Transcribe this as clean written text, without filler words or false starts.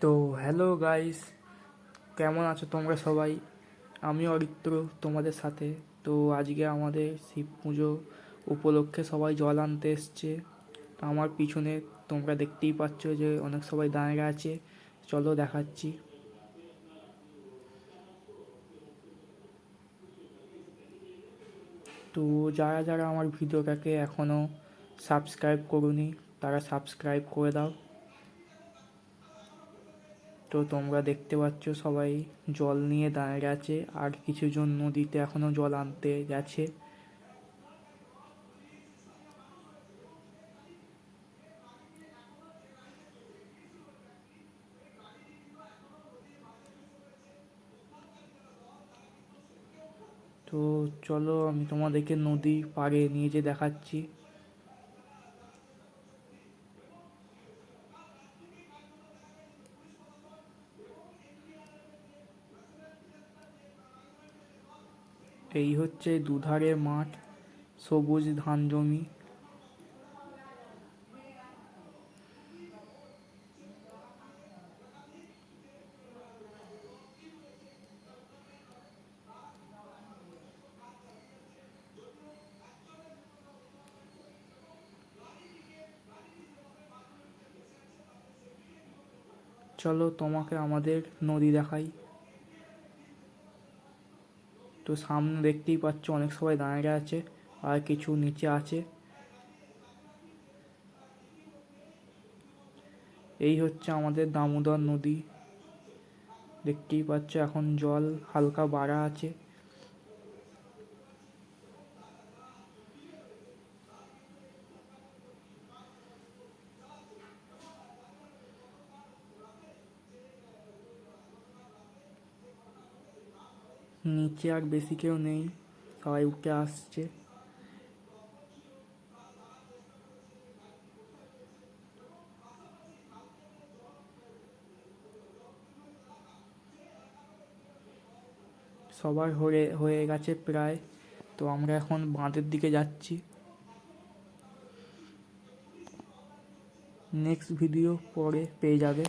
তো hello guys, কেমন আছো তোমরা সবাই? আমি অরিত্র তোমাদের সাথে। তো আজকে আমাদের শিব পুজো উপলক্ষে সবাই জল আনতে এসছে। আমার পিছনে তোমরা দেখতেই পাচ্ছ যে অনেক সবাই দাঁড়িয়ে আছে। চলো দেখাচ্ছি। তো যারা যারা আমার ভিডিওটাকে এখনও সাবস্ক্রাইব করোনি তারা সাবস্ক্রাইব করে দাও। তো তোমরা দেখতে পাচ্ছ সবাই জল নিয়ে দাঁড়িয়ে আছে, আর কিছুজন নদীতে এখনও জল আনতে গেছে। তো চলো আমি তোমাদেরকে নদী পাড়ে নিয়ে যেয়ে দেখাচ্ছি। এই হচ্ছে দুধারে মাঠ, সবুজ ধান জমি। চলো তোমাকে আমাদের নদী দেখাই। তো সামনে দেখতেই পাচ্ছ অনেক সবাই দাঁড়িয়ে আছে, আর কিছু নিচে আছে। এই হচ্ছে আমাদের দামোদর নদী। দেখতেই পাচ্ছ এখন জল হালকা বাড়া আছে। নিচে আর বেশি কেউ নেই, সবাই উঠে আসছে। সবার হয়ে হয়ে গেছে প্রায়। তো আমরা এখন বাঁধের দিকে যাচ্ছি। নেক্সট ভিডিও পরে পেয়ে যাবে।